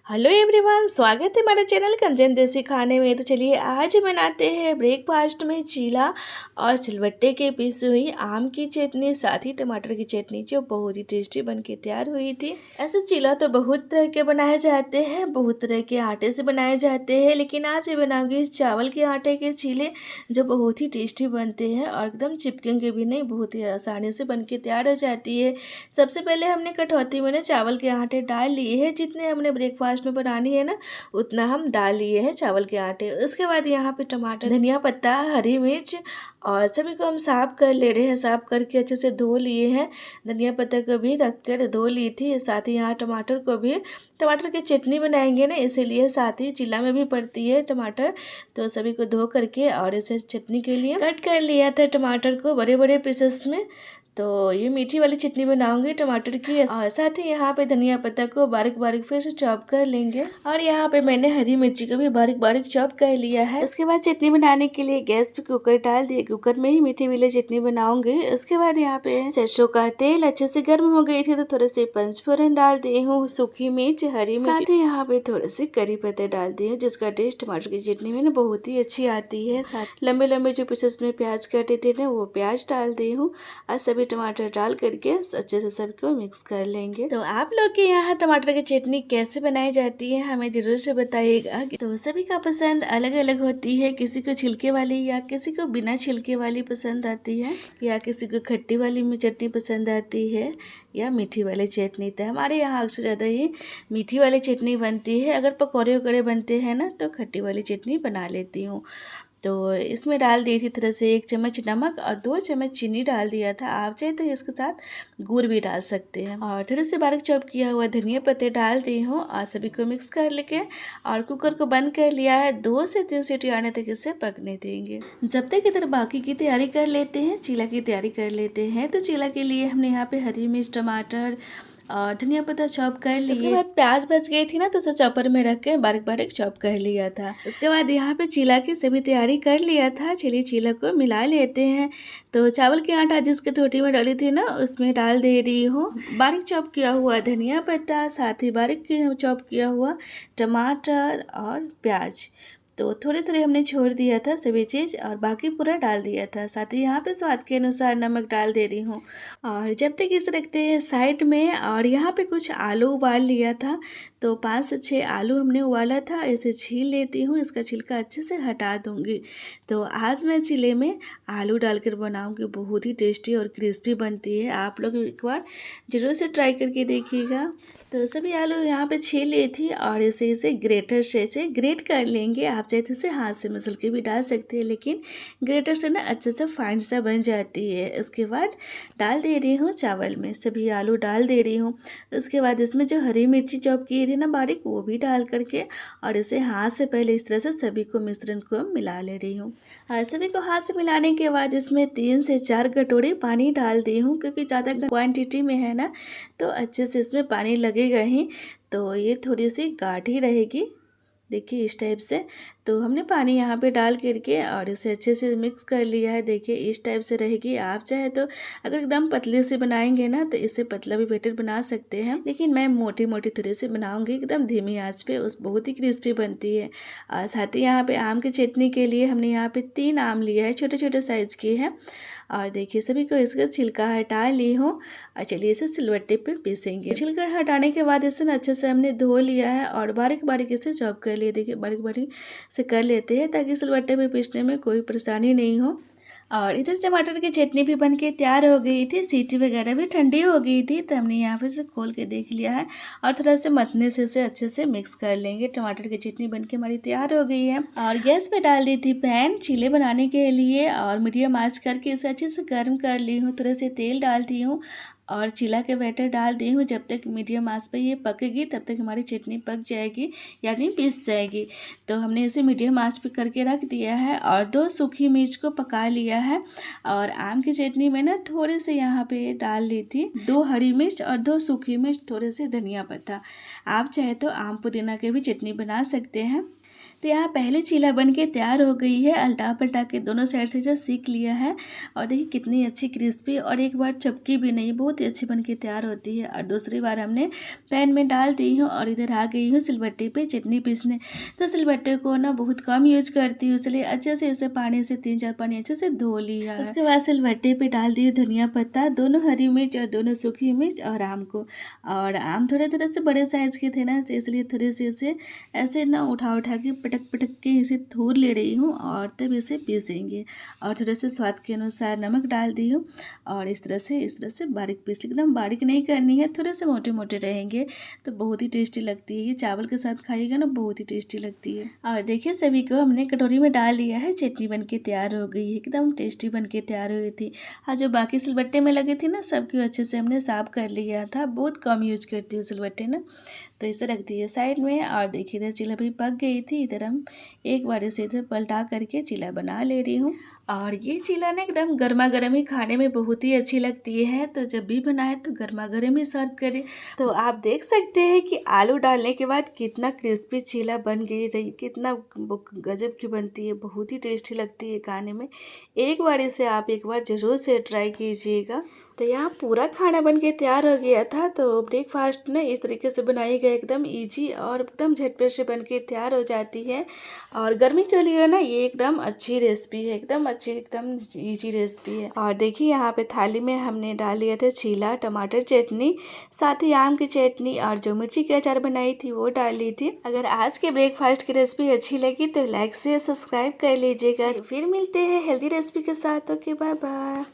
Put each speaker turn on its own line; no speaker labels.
Hello everyone, स्वागत है हमारे चैनल कंचन देसी खाने में। तो चलिए आज बनाते हैं ब्रेकफास्ट में चीला और सिलबट्टे के पीसी हुई आम की चटनी, साथ ही टमाटर की चटनी जो बहुत ही टेस्टी बन के तैयार हुई थी। ऐसे चीला तो बहुत तरह के बनाए जाते हैं, बहुत तरह के आटे से बनाए जाते हैं, लेकिन आज मैं बनाऊंगी चावल के आटे के चीले जो बहुत ही टेस्टी बनते हैं और एकदम चिपकेंगे भी नहीं, बहुत ही आसानी से बन के तैयार हो जाती है। सबसे पहले हमने कटौती में चावल के आटे डाल लिए हैं, जितने हमने ब्रेकफास्ट में बनानी है ना उतना हम डाल लिए हैं चावल के आटे। उसके बाद यहाँ पे टमाटर, धनिया पत्ता, हरी मिर्च और सभी को हम साफ कर ले रहे हैं। साफ करके अच्छे से धो लिए हैं। धनिया पत्ता को भी रख कर धो ली थी, साथ ही यहाँ टमाटर को भी, टमाटर की चटनी बनाएंगे ना इसीलिए, साथ ही चिल्ला में भी पड़ती है टमाटर, तो सभी को धो करके और इसे चटनी के लिए कट कर लिया था टमाटर को बड़े बड़े पीसेस में। तो ये मीठी वाली चटनी बनाऊंगी टमाटर की, और साथ ही यहाँ पे धनिया पत्ता को बारीक बारीक फिर से चॉप कर लेंगे, और यहाँ पे मैंने हरी मिर्ची को भी बारीक बारीक चॉप कर लिया है। उसके बाद चटनी बनाने के लिए गैस पे कुकर डाल दिए, कुकर में ही मीठी वाली चटनी बनाऊंगी। उसके बाद यहाँ पे सरसों का तेल अच्छे से गर्म हो गई थी तो थोड़े से पंचफोरन डाल दी हूँ, सूखी मिर्च, हरी मिर्च, साथ ही यहाँ पे थोड़े से करी पत्ते डाल दिए, जिसका टेस्ट टमाटर की चटनी में बहुत ही अच्छी आती है। साथ लंबे लंबे जो पीसेस में प्याज काटे थे ना वो प्याज डाल दी हूँ, और सभी टमाटर डाल करके अच्छे से सबको मिक्स कर लेंगे। तो आप लोग के यहाँ टमाटर की चटनी कैसे बनाई जाती है हमें जरूर से बताइएगा। तो सभी का पसंद अलग अलग होती है, किसी को छिलके वाली या किसी को बिना छिलके वाली पसंद आती है, या किसी को खट्टी वाली में चटनी पसंद आती है या मीठी वाली चटनी। तो हमारे यहाँ अक्सर ज़्यादा ही मीठी वाली चटनी बनती है। अगर पकौड़े वकौड़े बनते हैं ना तो खट्टी वाली चटनी बना लेती हूँ। तो इसमें डाल दी थी तरह से 1 चम्मच नमक और 2 चम्मच चीनी डाल दिया था। आप चाहे तो इसके साथ गुड़ भी डाल सकते हैं, और थोड़े से बारीक चॉप किया हुआ धनिया पत्ते डाल दी हूँ, और सभी को मिक्स कर लेके और कुकर को बंद कर लिया है। 2 से 3 सीटी आने तक इसे पकने देंगे। जब तक इधर बाकी की तैयारी कर लेते हैं, चीला की तैयारी कर लेते हैं। तो चीला के लिए हमने यहाँ पे हरी मिर्च, टमाटर और धनिया पत्ता चॉप कर लिए। उसके बाद प्याज बच गई थी ना तो उसे चॉपर में रख के बारीक बारीक चॉप कर लिया था। उसके बाद यहाँ पे चीला की सभी तैयारी कर लिया था। चलिए चीला को मिला लेते हैं। तो चावल के आटा जिसके टोटी में डाली थी ना उसमें डाल दे रही हूँ बारीक चॉप किया हुआ धनिया पत्ता, साथ ही बारीक चॉप किया हुआ टमाटर और प्याज। तो थोड़े थोड़े हमने छोड़ दिया था सभी चीज़, और बाकी पूरा डाल दिया था। साथ ही यहाँ पे स्वाद के अनुसार नमक डाल दे रही हूँ, और जब तक इसे रखते हैं साइड में। और यहाँ पे कुछ आलू उबाल लिया था, तो 5 से 6 आलू हमने उबाला था। इसे छील लेती हूँ, इसका छिलका अच्छे से हटा दूँगी। तो आज मैं चीले में आलू डालकर बनाऊँगी, बहुत ही टेस्टी और क्रिस्पी बनती है। आप लोग एक बार ज़रूर से ट्राई करके देखिएगा। तो सभी आलू यहाँ पे छील ली थी, और इसे ग्रेटर से ग्रेट कर लेंगे। आप चाहे तो इसे हाथ से मसल के भी डाल सकते हैं, लेकिन ग्रेटर से ना अच्छे से फाइन सा बन जाती है। उसके बाद डाल दे रही हूँ चावल में, सभी आलू डाल दे रही हूँ। उसके बाद इसमें जो हरी मिर्ची चॉप की थी ना बारीक, वो भी डाल करके और इसे हाथ से पहले इस तरह से सभी को मिश्रण को मिला ले रही हूँ। और सभी को हाथ से मिलाने के बाद इसमें 3 से 4 कटोरी पानी डाल दी हूँ, क्योंकि ज़्यादा क्वान्टिटी में है ना तो अच्छे से इसमें पानी लगेगा ही, तो ये थोड़ी सी गाढ़ी रहेगी। देखिए इस टाइप से। तो हमने पानी यहाँ पे डाल करके और इसे अच्छे से मिक्स कर लिया है। देखिए इस टाइप से रहेगी। आप चाहे तो अगर एकदम पतले से बनाएंगे ना तो इससे पतला भी बैटर बना सकते हैं, लेकिन मैं मोटी मोटी थोड़ी सी बनाऊंगी एकदम धीमी आंच पे, उस बहुत ही क्रिस्पी बनती है। और साथ ही यहाँ पे आम की चटनी के लिए हमने यहाँ पे 3 आम लिया है, छोटे छोटे साइज़ की है। और देखिए सभी को इसका छिलका हटा ली हूँ, और चलिए इसे सिलबट्टे पे पीसेंगे। छिलका हटाने के बाद इसे अच्छे से हमने धो लिया है और बारीक बारीक इसे चॉप कर लिया। देखिए बारीक बारीक से कर लेते हैं ताकि सिलबट्टे पे पीसने में कोई परेशानी नहीं हो। और इधर टमाटर की चटनी भी बन के तैयार हो गई थी, सीटी वगैरह भी ठंडी हो गई थी, तो हमने यहाँ पे से खोल के देख लिया है, और थोड़ा सा मथने से इसे अच्छे से मिक्स कर लेंगे। टमाटर की चटनी बन के हमारी तैयार हो गई है। और गैस पे डाल दी थी पैन चीले बनाने के लिए, और मीडियम आंच करके इसे अच्छे से गर्म कर ली हूँ। थोड़ा से तेल डालती हूँ और चीला के बैटर डाल दी हूँ। जब तक मीडियम आंच पे ये पकेगी तब तक हमारी चटनी पक जाएगी, यानी पीस जाएगी। तो हमने इसे मीडियम आंच पे करके रख दिया है, और 2 सूखी मिर्च को पका लिया है। और आम की चटनी में ना थोड़े से यहाँ पे डाल ली थी 2 हरी मिर्च और 2 सूखी मिर्च, थोड़े से धनिया पत्ता। आप चाहे तो आम पुदीना के भी चटनी बना सकते हैं। तो यहाँ पहले चीला बन के तैयार हो गई है। अल्टा पलटा के दोनों साइड से जो सीख लिया है और देखिए कितनी अच्छी क्रिस्पी और एक बार चपकी भी नहीं, बहुत ही अच्छी बन के तैयार होती है। और दूसरी बार हमने पैन में डाल दी हूँ और इधर आ गई हूँ सिलबट्टे पे चटनी पीसने। तो सिलबट्टे को ना बहुत कम यूज करती हूँ, इसलिए अच्छे से इसे पानी से 3-4 पानी अच्छे से धो लिया है। उसके बाद सिलबट्टे पे डाल दिए धनिया पत्ता, दोनों हरी मिर्च और दोनों सूखी मिर्च और आम को। और आम थोड़े थोड़े से बड़े साइज़ के थे ना, तो इसलिए थोड़े से इसे ऐसे ना उठा के पटक पटक के इसे थूर ले रही हूँ और तब इसे पीसेंगे। और थोड़े से स्वाद के अनुसार नमक डाल दी हूँ और इस तरह से बारीक पीस, एकदम बारीक नहीं करनी है, थोड़े से मोटे मोटे रहेंगे तो बहुत ही टेस्टी लगती है। ये चावल के साथ खाइएगा ना, बहुत ही टेस्टी लगती है। और देखिए सभी को हमने कटोरी में डाल लिया है, चटनी बन के तैयार हो गई है, एकदम टेस्टी बन के तैयार हुई थी। और जो बाकी सिलबट्टे में लगी थी ना, सबकी अच्छे से हमने साफ कर लिया था, बहुत कम यूज करती है सिलबट्टे ना, तो इसे रख दिए साइड में। और देखिए इधर चीला भी पक गई थी, इधर हम एक बार इसे इधर पलटा करके चीला बना ले रही हूँ। और ये चीला ना एकदम गर्मा गर्म ही खाने में बहुत ही अच्छी लगती है, तो जब भी बनाए तो गर्मा गर्म ही सर्व करें। तो आप देख सकते हैं कि आलू डालने के बाद कितना क्रिस्पी चीला बन गई रही, कितना गजब की बनती है, बहुत ही टेस्टी लगती है खाने में। एक बार इसे आप एक बार ज़रूर से ट्राई कीजिएगा। तो यहाँ पूरा खाना बन के तैयार हो गया था। तो ब्रेकफास्ट ना इस तरीके से बनाई गई, एकदम इजी और एकदम झटपट से बन के तैयार हो जाती है। और गर्मी के लिए ना ये एकदम अच्छी रेसिपी है, एकदम अच्छी, एकदम इजी रेसिपी है। और देखिए यहाँ पे थाली में हमने डाल लिया था चीला, टमाटर चटनी, साथ ही आम की चटनी और जो मिर्ची की अचार बनाई थी वो डाल ली थी। अगर आज के ब्रेकफास्ट की रेसिपी अच्छी लगी तो लाइक से सब्सक्राइब कर लीजिएगा। फिर मिलते हैं हेल्दी रेसिपी के साथ। Okay, bye bye.